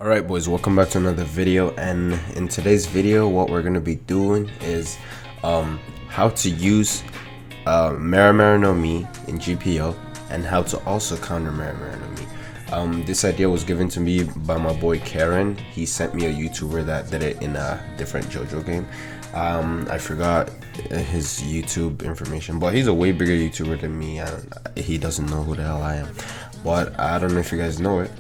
Alright boys, welcome back to another video, and in today's video what we're going to be doing is how to use Mera no Mi in GPO and how to also counter Mera no Mi. This idea was given to me by my boy Karen. He sent me a YouTuber that did it in a different JoJo game. I forgot his YouTube information, but he's a way bigger YouTuber than me, and he doesn't know who the hell I am. But I don't know if you guys know it.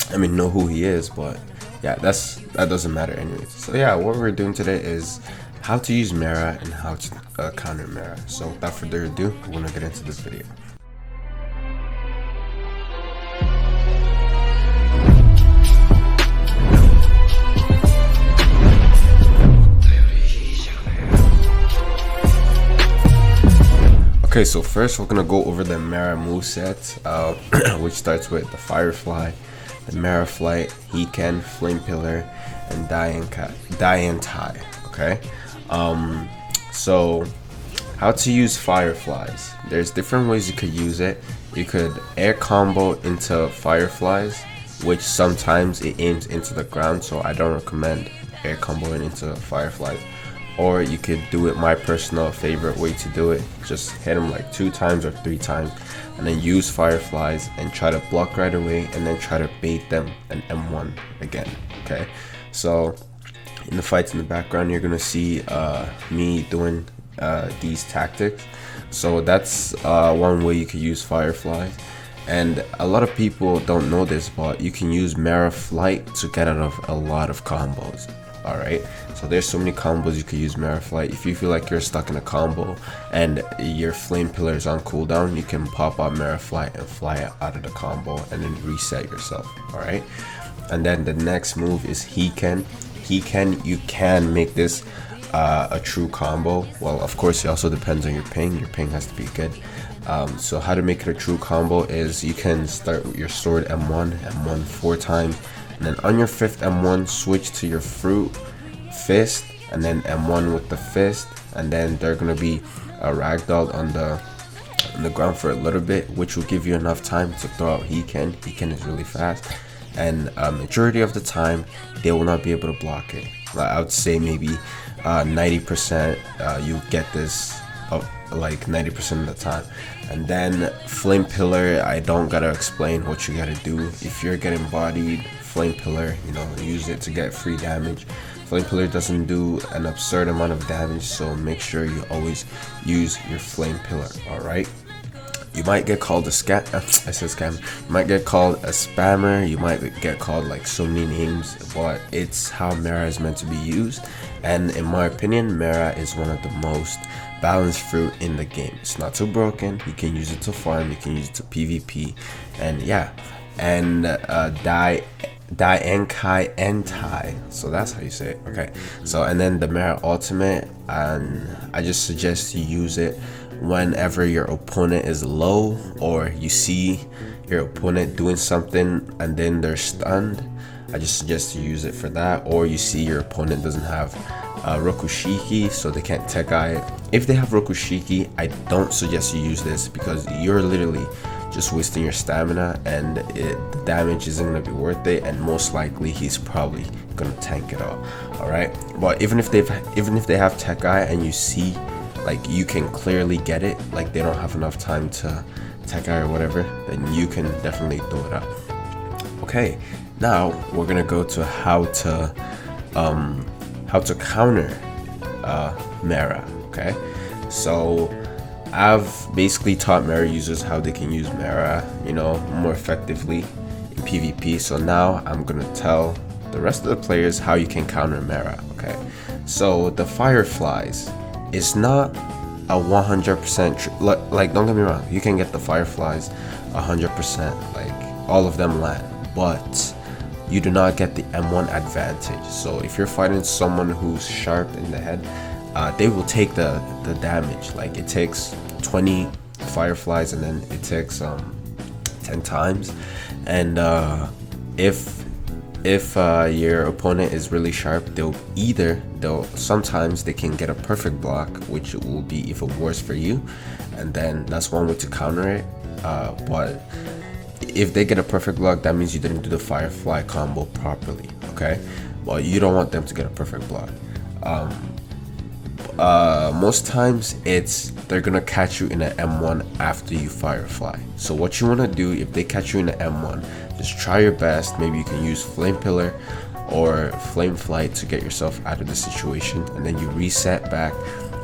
Know who he is, but yeah, that doesn't matter anyways. So yeah, what we're doing today is how to use Mera and how to counter Mera. So without further ado, we're gonna get into this video. Okay, so first we're gonna go over the Mera moveset, which starts with the Firefly, the Mera Flight, Hiken, Flame Pillar, and Die. Okay, so how to use Fireflies. There's different ways you could use it. You could air combo into Fireflies, which sometimes it aims into the ground, so I don't recommend air comboing into Fireflies. Or you could do it, my personal favorite way to do it, just hit them like 2 times or 3 times and then use Fireflies and try to block right away and then try to bait them an M1 again. Okay, so in the fights in the background you're gonna see me doing these tactics. So that's one way you could use Fireflies, and a lot of people don't know this, but you can use Mera Flight to get out of a lot of combos. Alright, so there's so many combos you could use Mera Flight. If you feel like you're stuck in a combo and your Flame Pillar is on cooldown, you can pop out Mera Flight and fly out of the combo and then reset yourself. Alright, and then the next move is Hiken. You can make this a true combo. Well, of course it also depends on your ping. Your ping has to be good. So how to make it a true combo is you can start with your sword M1 4 times, and then on your 5th M1 switch to your fruit fist, and then M1 with the fist, and then they're gonna be ragdolled on the ground for a little bit, which will give you enough time to throw out Hiken. Hiken is really fast, and majority of the time they will not be able to block it. I would say maybe 90% you get this like 90% of the time. And then Flame Pillar, I don't gotta explain what you gotta do. If you're getting bodied, Flame Pillar, use it to get free damage. Flame Pillar doesn't do an absurd amount of damage, so make sure you always use your Flame Pillar. Alright, you might get called a you might get called a spammer, you might get called like so many names, but it's how Mera is meant to be used. And in my opinion, Mera is one of the most balanced fruit in the game. It's not too broken. You can use it to farm, you can use it to PvP, and yeah. And Die Enkai, so that's how you say it. Okay, so and then the Mera ultimate, and I just suggest you use it whenever your opponent is low, or you see your opponent doing something and then they're stunned. I just suggest you use it for that. Or you see your opponent doesn't have Rokushiki, so they can't tech eye it. If they have Rokushiki, I don't suggest you use this, because you're literally just wasting your stamina, and the damage isn't gonna be worth it, and most likely he's probably gonna tank it all. Alright, but even if they have tech eye and you see like you can clearly get it, like they don't have enough time to tech eye or whatever, then you can definitely throw it out. Okay, now we're gonna go to how to counter Mera. Okay, so I've basically taught Mera users how they can use Mera, more effectively in PvP. So now I'm gonna tell the rest of the players how you can counter Mera. Okay, so the Fireflies, it's not a 100% like, don't get me wrong, you can get the Fireflies 100%, like all of them land, but you do not get the M1 advantage. So if you're fighting someone who's sharp in the head, they will take the damage. Like it takes 20 Fireflies and then it takes 10 times. And if your opponent is really sharp, sometimes they can get a perfect block, which will be even worse for you, and then that's one way to counter it. But if they get a perfect block, that means you didn't do the Firefly combo properly, okay? Well, you don't want them to get a perfect block. Most times they're gonna catch you in an M1 after you Firefly. So what you want to do, if they catch you in an M1, just try your best. Maybe you can use Flame Pillar or Flame Flight to get yourself out of the situation, and then you reset back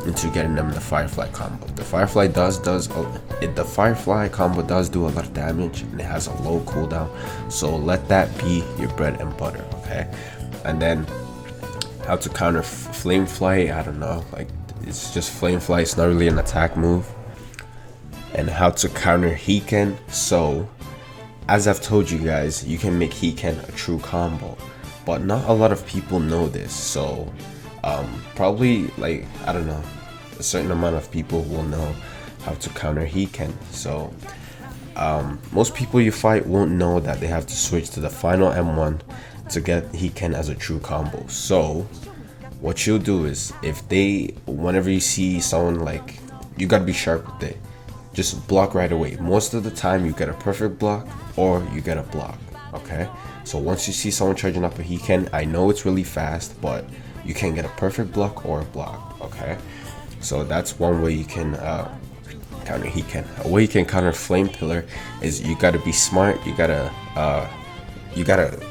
into getting them the Firefly combo. The Firefly the Firefly combo does do a lot of damage, and it has a low cooldown, so let that be your bread and butter, okay? And then how to counter Flame Flight, I don't know, like it's just Flame Flight, it's not really an attack move. And how to counter Hiken. So as I've told you guys, you can make Hiken a true combo, but not a lot of people know this. So probably, like, I don't know, a certain amount of people will know how to counter Hiken. So most people you fight won't know that they have to switch to the final M1 to get Hiken as a true combo. So what you'll do is, whenever you see someone, like, you gotta be sharp with it, just block right away. Most of the time you get a perfect block or you get a block, okay? So once you see someone charging up a Hiken, I know it's really fast, but you can get a perfect block or a block, okay? So that's one way you can counter Hiken. A way you can counter Flame Pillar is you gotta be smart. You gotta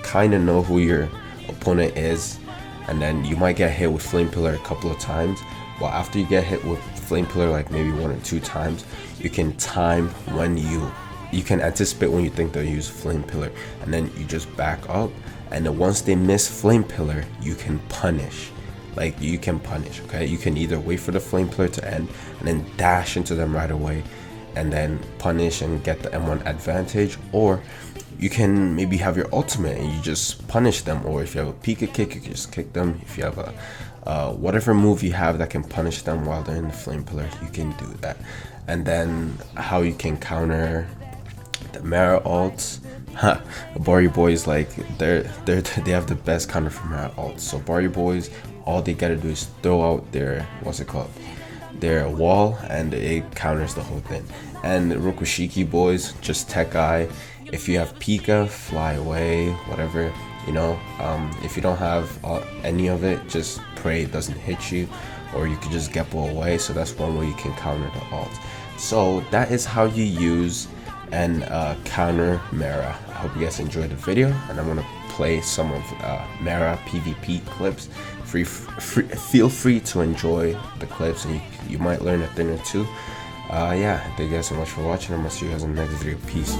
kind of know who your opponent is, and then you might get hit with Flame Pillar a couple of times. Well, after you get hit with Flame Pillar like maybe 1 or 2 times, you can time when you can anticipate when you think they'll use Flame Pillar, and then you just back up, and then once they miss Flame Pillar, you can punish. Like, you can punish, okay? You can either wait for the Flame Pillar to end and then dash into them right away and then punish and get the M1 advantage, or you can maybe have your ultimate and you just punish them, or if you have a Pika kick, you can just kick them. If you have a whatever move you have that can punish them while they're in the Flame Pillar, you can do that. And then how you can counter the Mera ults. Barry Boys, like, they have the best counter for Mera ults. So Barry Boys, all they gotta do is throw out their, their wall, and it counters the whole thing. And Rokushiki Boys, just Tech Eye. If you have Pika, fly away, whatever, you know. If you don't have any of it, just pray it doesn't hit you, or you could just Geppo away. So that's one way you can counter the ult. So that is how you use and counter Mera. I hope you guys enjoyed the video, and I'm gonna play some of Mera PvP clips. Feel free to enjoy the clips, and you might learn a thing or two. Yeah, thank you guys so much for watching. I'm gonna see you guys in the next video. Peace.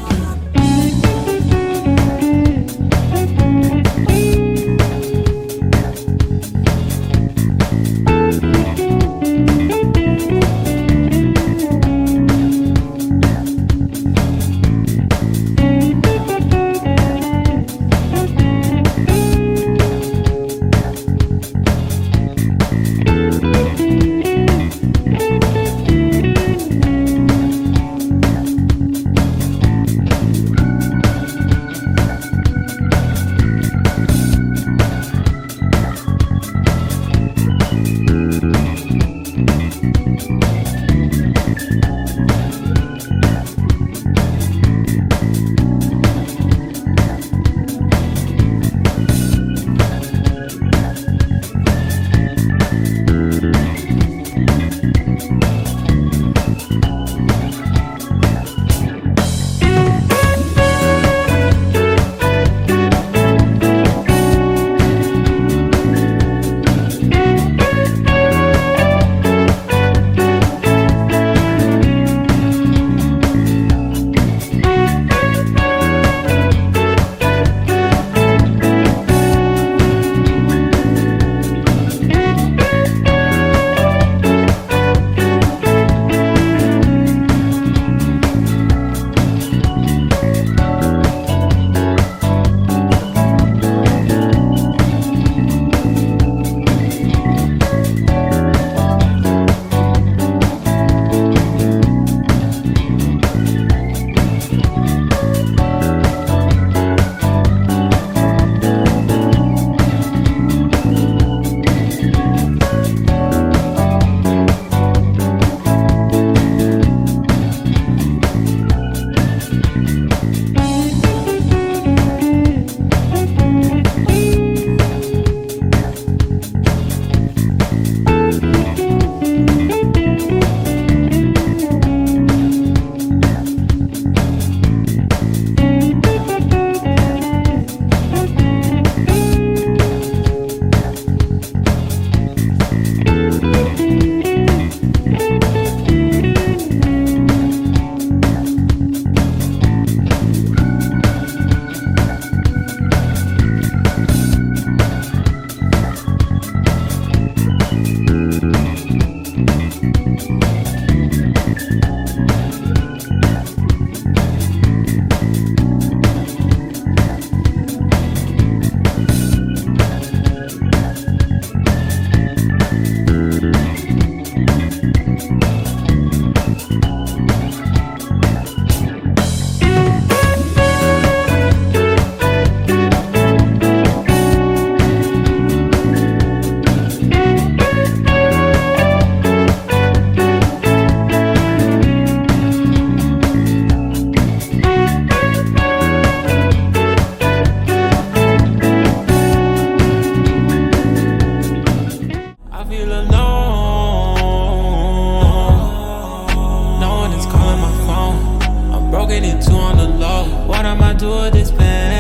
No one is calling my phone. I'm broken into on the low. What am I doing with this pen?